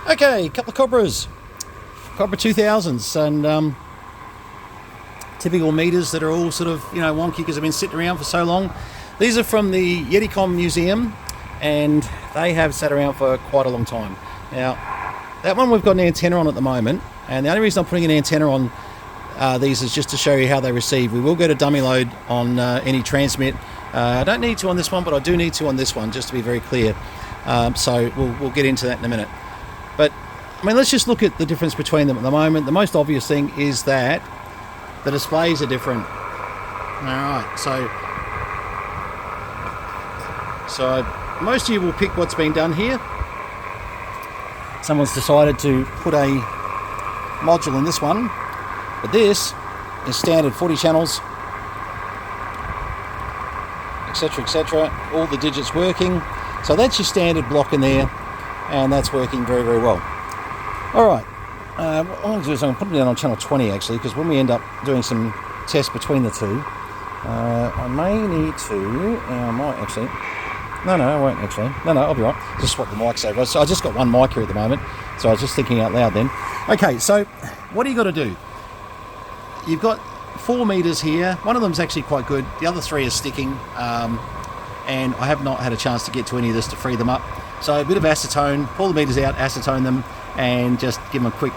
Okay, a couple of Cobras. Cobra 2000s and typical meters that are all sort of, wonky because they've been sitting around for so long. These are from the Yeticom Museum and they have sat around for quite a long time. Now, that one we've got an antenna on at the moment, and the only reason I'm putting an antenna on these is just to show you how they receive. We will go to dummy load on any transmit. I don't need to on this one, but I do need to on this one, just to be very clear. So we'll get into that in a minute. But I mean, let's just look at the difference between them at the moment. The most obvious thing is that the displays are different. All right, so most of you will pick what's been done here. Someone's decided to put a module in this one, but this is standard 40 channels, etc, etc. All the digits working. So that's your standard block in there, and that's working very, very well. All right, what I'm going to do is I'm going to put it down on channel 20 actually, because when we end up doing some tests between the two, I may need to, I might actually, no, I won't actually, no, I'll be right. Just swap the mics over. So I just got one mic here at the moment, so I was just thinking out loud then. Okay, so what do you got to do? You've got 4 meters here. One of them's actually quite good. The other 3 are sticking. And I have not had a chance to get to any of this to free them up. So a bit of acetone, pull the meters out, acetone them, and just give them a quick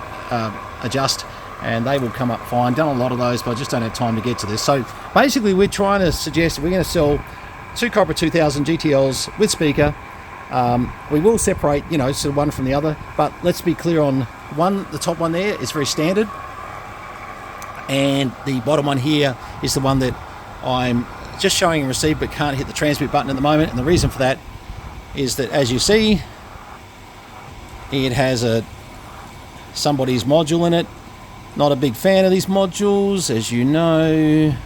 adjust, and they will come up fine. Done a lot of those, but I just don't have time to get to this. So basically we're trying to suggest we're going to sell 2 Cobra 2000 GTLs with speaker. We will separate, sort of one from the other, but let's be clear on one. The top one there is very standard, and the bottom one here is the one that I'm just showing and receive but can't hit the transmit button at the moment. And the reason for that is that, as you see, it has somebody's module in it. Not a big fan of these modules, as you know.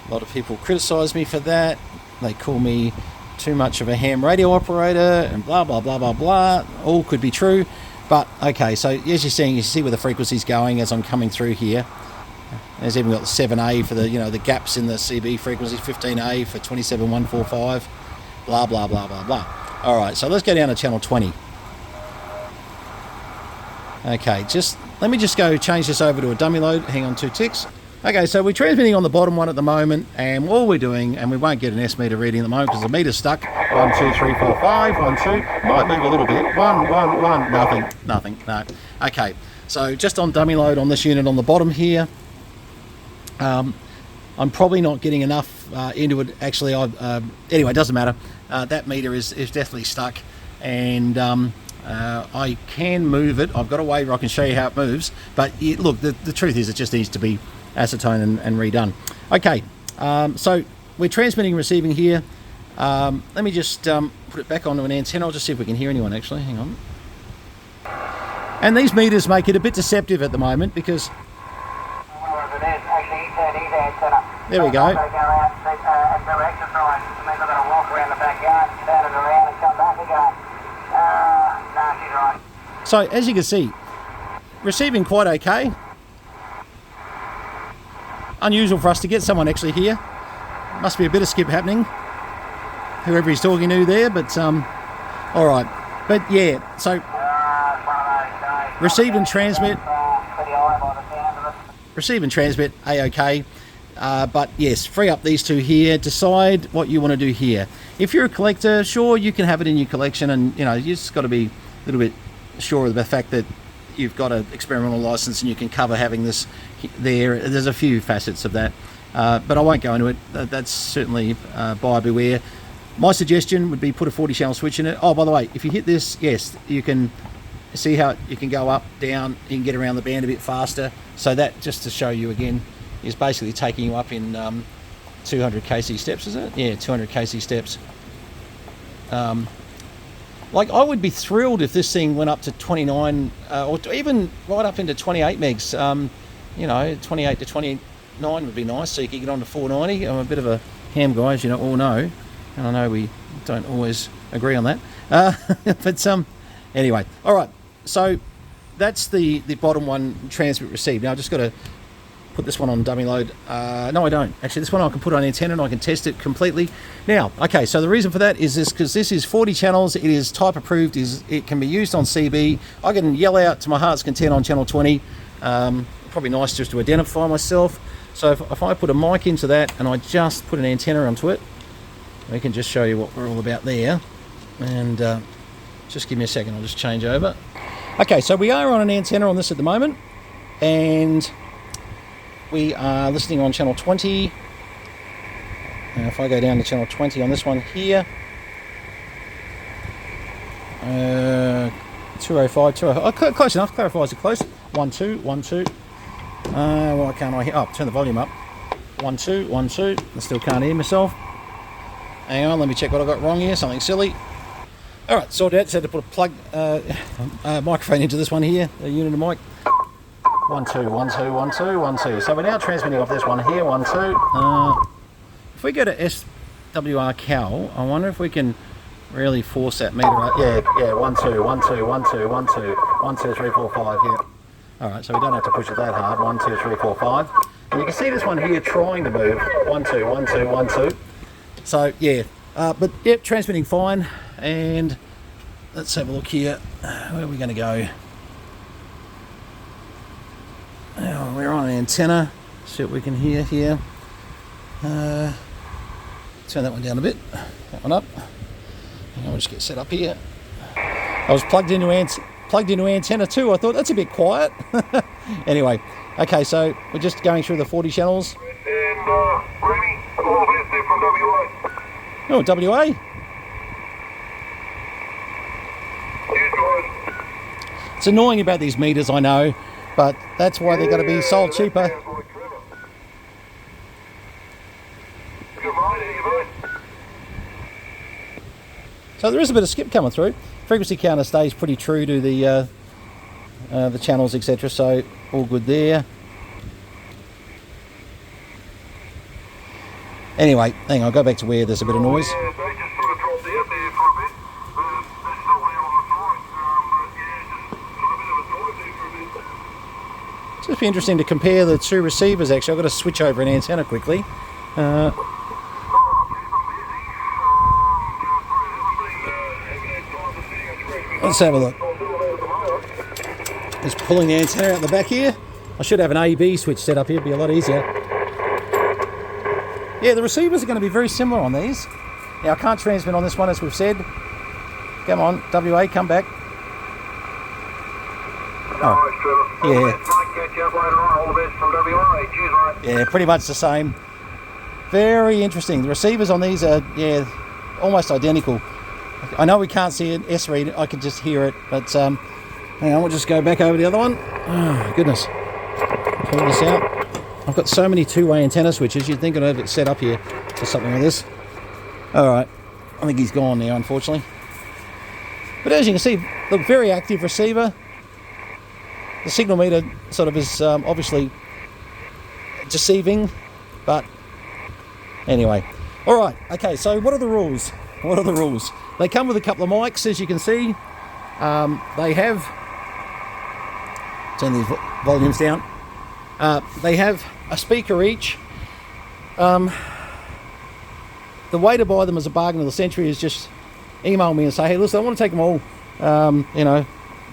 A lot of people criticize me for that. They call me too much of a ham radio operator and blah blah blah blah blah. All could be true, but okay, so as you're seeing, you see where the frequency's going as I'm coming through here. There's even got the 7A for the the gaps in the CB frequencies, 15A for 27145, blah blah blah blah blah. All right, so let's go down to channel 20. Okay, let me just go change this over to a dummy load. Hang on 2 ticks. Okay, so we're transmitting on the bottom one at the moment, and all we're doing, and we won't get an S meter reading at the moment because the meter's stuck. 1 2 3 4 5 1 2. Might move a little bit. 1 1 1. Nothing. No. Okay, so just on dummy load on this unit on the bottom here. I'm probably not getting enough into it. Actually, anyway, it doesn't matter. That meter is definitely stuck, and I can move it. I've got a way where I can show you how it moves. But look, the truth is it just needs to be acetone and redone. Okay, so we're transmitting and receiving here. Let me just put it back onto an antenna. I'll just see if we can hear anyone actually. Hang on. And these meters make it a bit deceptive at the moment because there we go. So as you can see, receiving quite okay. Unusual for us to get someone actually here. Must be a bit of skip happening, whoever he's talking to there, but all right. But yeah, so receive and transmit A-OK. But yes, free up these 2 here. Decide what you want to do here. If you're a collector, sure, you can have it in your collection, and you just got to be a little bit sure of the fact that you've got an experimental license and you can cover having this there. There's a few facets of that, but I won't go into it. That's certainly buyer beware. My suggestion would be put a 40 channel switch in it. Oh, by the way, if you hit this, yes, you can see how you can go up, down, you can get around the band a bit faster. So that, just to show you again, is basically taking you up in 200 kc steps, is it? Yeah, 200 kc steps. Like, I would be thrilled if this thing went up to 29 or even right up into 28 megs. 28 to 29 would be nice, so you could get on to 490. I'm a bit of a ham guy, as you all know, and I know we don't always agree on that. But anyway, all right. So that's the bottom one, transmit receive. Now I've just got to put this one on dummy load. No, I don't. Actually, this one I can put on antenna and I can test it completely. Now, okay, so the reason for that is this, because this is 40 channels. It is type approved. It can be used on CB. I can yell out to my heart's content on channel 20. Probably nice just to identify myself. So if I put a mic into that and I just put an antenna onto it, we can just show you what we're all about there. And just give me a second, I'll just change over. Okay, so we are on an antenna on this at the moment, and we are listening on channel 20. Now if I go down to channel 20 on this one here, 205, 205, oh, close enough, clarifies it close. 1 2 1 2. Why can't I hear? Oh, turn the volume up. 1 2 1 2. I still can't hear myself. Hang on, let me check what I got wrong here. Something silly. All right, sorted out. Just had to put a plug microphone into this one here. A unit of mic. 1 2 1 2 1 2 1 2. So we're now transmitting off this one here. 1 2. If we go to SWR Cal, I wonder if we can really force that meter up. Yeah. 1 2 1 2 1 2 1 2 1 2 3 4 5. Yeah. All right, so we don't have to push it that hard. 1 2 3 4 5. And you can see this one here trying to move. 1 2 1 2 1 2. So yeah, but yep, transmitting fine. And let's have a look here. Where are we going to go? Oh, we're on an antenna. See what we can hear here. Turn that one down a bit. That one up. I'll just get set up here. I was plugged into antenna too. I thought that's a bit quiet. Anyway, okay, so we're just going through the 40 channels. Oh, WA. It's annoying about these meters, I know, but that's why they've got to be sold cheaper. So there is a bit of skip coming through. Frequency counter stays pretty true to the channels, etc. So all good there. Anyway, hang on, I'll go back to where there's a bit of noise. It's just be interesting to compare the two receivers. Actually, I've got to switch over an antenna quickly. Let's have a look. Just pulling the antenna out the back here. I should have an A/B switch set up here, it'd be a lot easier. Yeah, the receivers are going to be very similar on these. Now I can't transmit on this one, as we've said. Come on, WA, come back. Oh, yeah. Yeah, pretty much the same. Very interesting. The receivers on these are, yeah, almost identical. I know we can't see an S read, I can just hear it, but hang on, we'll just go back over the other one. Oh, goodness. Pull this out. I've got so many two-way antenna switches, you'd think I'd have it set up here for something like this. Alright, I think he's gone now, unfortunately. But as you can see, look, very active receiver. The signal meter sort of is obviously deceiving, but anyway. Alright, okay, so what are the rules? What are the rules? They come with a couple of mics, as you can see. They have... Turn these volumes down. They have a speaker each. The way to buy them as a bargain of the century is just email me and say, hey, listen, I want to take them all. You know,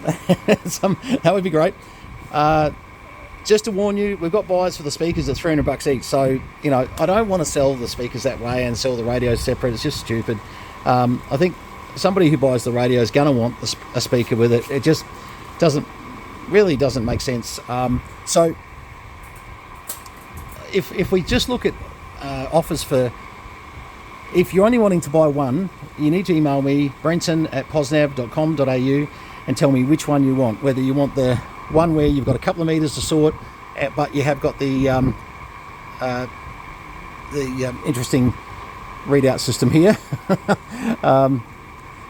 that would be great. Just to warn you, we've got buys for the speakers at $300 each. So, you know, I don't want to sell the speakers that way and sell the radios separate. It's just stupid. I think somebody who buys the radio is going to want a speaker with it. It just really doesn't make sense. So if we just look at offers for, if you're only wanting to buy one, you need to email me, brenton@posnav.com.au, and tell me which one you want. Whether you want the one where you've got a couple of meters to sort, but you have got the interesting readout system here.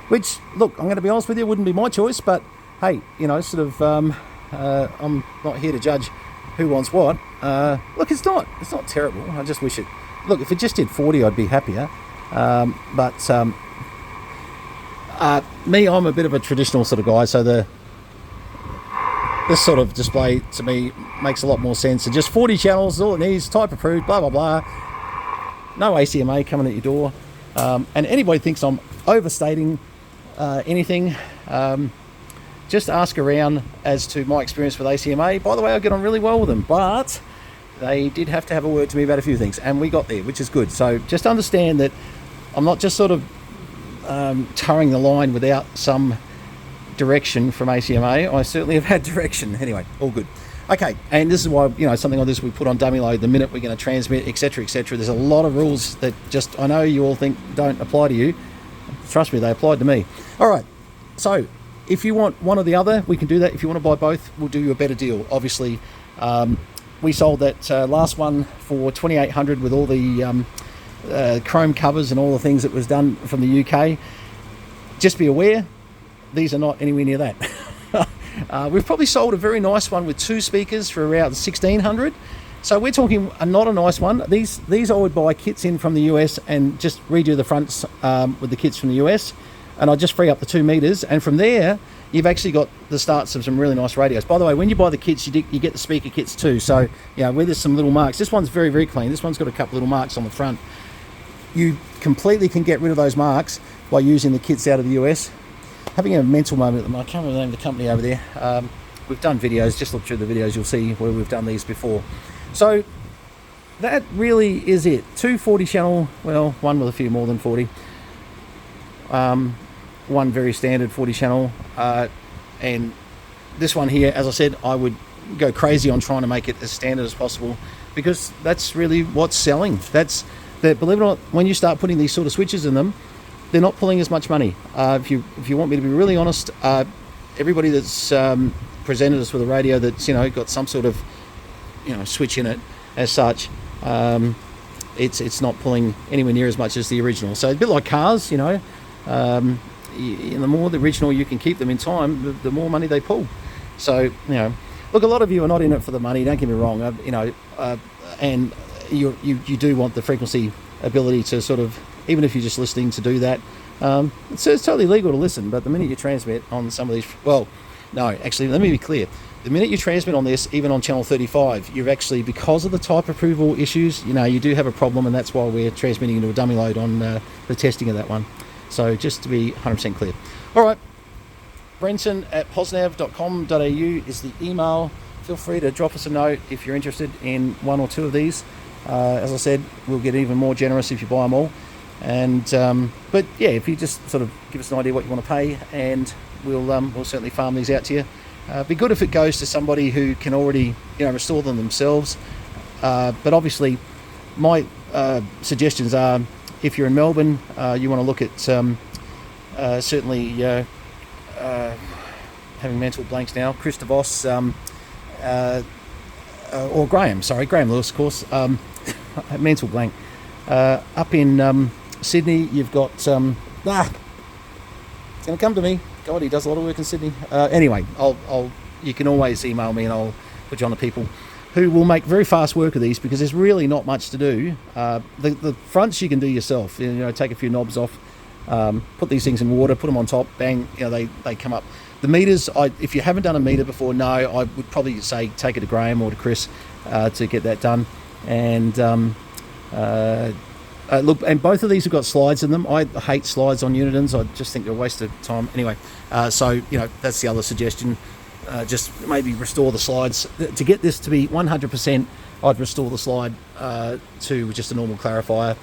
Which, look, I'm going to be honest with you, wouldn't be my choice, but hey, you know, sort of, I'm not here to judge who wants what. Look, it's not terrible. I just wish it, look, if it just did 40, I'd be happier. But me, I'm a bit of a traditional sort of guy, so this sort of display to me makes a lot more sense. And just 40 channels, all it needs, type approved, blah, blah, blah. No ACMA coming at your door. And anybody thinks I'm overstating anything, just ask around as to my experience with ACMA. By the way, I get on really well with them, but they did have to have a word to me about a few things, and we got there, which is good. So just understand that I'm not just sort of towing the line without some direction from ACMA. I certainly have had direction. Anyway, all good. Okay, and this is why, you know, something like this we put on dummy load the minute we're going to transmit, etc., etc. There's a lot of rules that just, I know you all think don't apply to you. Trust me, they applied to me. All right, so if you want one or the other, we can do that. If you want to buy both, we'll do you a better deal. Obviously, we sold that last one for $2,800 with all the chrome covers and all the things that was done from the UK. Just be aware, these are not anywhere near that. We've probably sold a very nice one with 2 speakers for around $1,600. So we're talking not a nice one. These I would buy kits in from the US and just redo the fronts with the kits from the US, and I'd just free up the 2 meters, and from there you've actually got the starts of some really nice radios. By the way, when you buy the kits, you get the speaker kits too. So, you know, where there's some little marks, this one's very, very clean. This one's got a couple little marks on the front. You completely can get rid of those marks by using the kits out of the US. Having a mental moment, I can't remember the name of the company over there. We've done videos, just look through the videos, you'll see where we've done these before. So that really is it. 2 40 channel, well, one with a few more than 40. One very standard 40 channel. And this one here, as I said, I would go crazy on trying to make it as standard as possible, because that's really what's selling. That's that, believe it or not, when you start putting these sort of switches in them, they're not pulling as much money. If you want me to be really honest, everybody that's presented us with a radio that's, you know, got some sort of, you know, switch in it as such, it's not pulling anywhere near as much as the original. So a bit like cars, you know, the more the original you can keep them in time, the more money they pull. So, you know, look, a lot of you are not in it for the money, don't get me wrong, you know, and you do want the frequency ability to sort of, even if you're just listening, to do that. It's totally legal to listen, but the minute you transmit on some of these, well, no, actually, let me be clear. The minute you transmit on this, even on channel 35, you've actually, because of the type approval issues, you know, you do have a problem, and that's why we're transmitting into a dummy load on the testing of that one. So just to be 100% clear. All right, brenton@posnav.com.au is the email. Feel free to drop us a note if you're interested in 1 or 2 of these. As I said, we'll get even more generous if you buy them all. And but yeah, if you just sort of give us an idea what you want to pay, and we'll certainly farm these out to you. It'd be good if it goes to somebody who can already, you know, restore them themselves. But obviously, my suggestions are, if you're in Melbourne, you want to look at certainly having mental blanks now. Chris DeVos or Graham Lewis, of course. Mental blank. Up in Sydney, you've got it's going to come to me. God, he does a lot of work in Sydney. Anyway, you can always email me, and I'll put you on to people who will make very fast work of these, because there's really not much to do. The fronts you can do yourself. You know, take a few knobs off, put these things in water, put them on top, bang. You know, they come up. The meters, if you haven't done a meter before, no, I would probably say take it to Graham or to Chris to get that done. And look, and both of these have got slides in them. I hate slides on Unitons. I just think they're a waste of time. Anyway, so, you know, that's the other suggestion. Just maybe restore the slides. To get this to be 100%, I'd restore the slide to just a normal clarifier.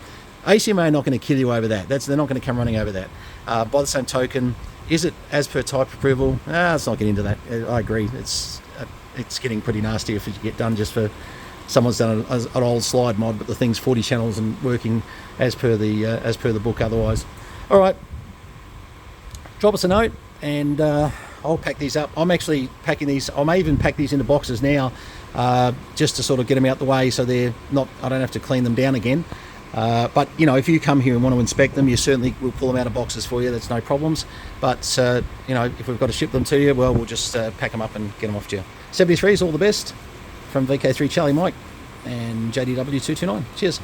ACMA are not going to kill you over that. They're not going to come running over that. By the same token, is it as per type approval? Let's not get into that. I agree. It's getting pretty nasty if you get done just for someone's done an old slide mod, but the thing's 40 channels and working as per the book otherwise. All right, drop us a note, and I'll pack these up. I'm actually packing these. I may even pack these into boxes now, just to sort of get them out the way, so they're not. I don't have to clean them down again. But you know, if you come here and want to inspect them, you certainly will pull them out of boxes for you. That's no problems. But you know, if we've got to ship them to you, well, we'll just pack them up and get them off to you. 73 is all the best from VK3 Charlie Mike and JDW229. Cheers.